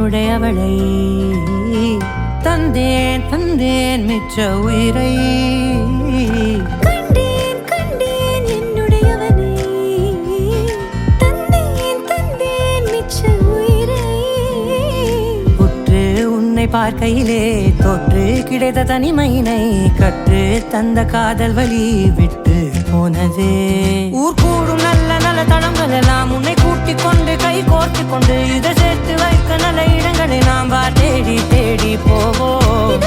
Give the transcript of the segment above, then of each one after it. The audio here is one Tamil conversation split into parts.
என்னுடையவளை தந்தேன் தந்தேன் மிச்ச உயிரை பார்க்கையிலே தொற்று கிடைத்த தனிமையினை கற்று தந்த காதல் வழி விட்டு போனதே ஊர் கூடும் நல்ல நல்ல தளங்கள் எல்லாம் உன்னை கூட்டிக் கொண்டு கை கோர்த்து கொண்டு இதை சேர்த்து வைக்க நல்ல இடங்களை நாம் தேடி தேடி போவோம்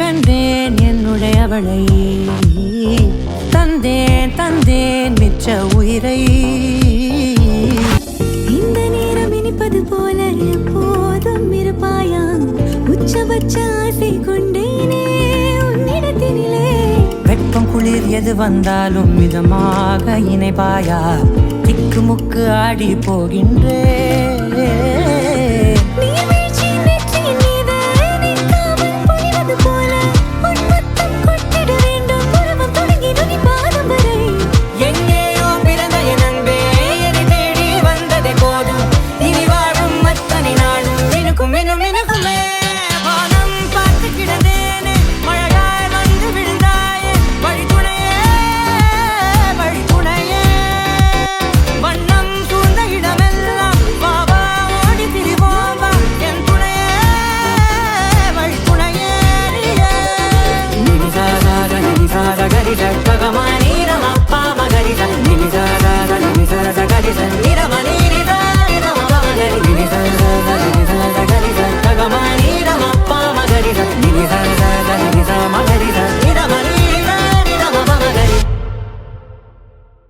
கண்டேன் என்னுடையவளை தந்தேன் தந்தேன் மிச்ச உயிரை இந்த நேரம் இனிப்பது போல எப்போதும் இருப்பாயா உச்சபட்ச ஆசை கொண்டேனே உன்னிடத்தினிலே வெப்பம் குளிர் எது வந்தாலும் மிதமாக இணைப்பாயா திக்கு முக்கு ஆடி போகின்றே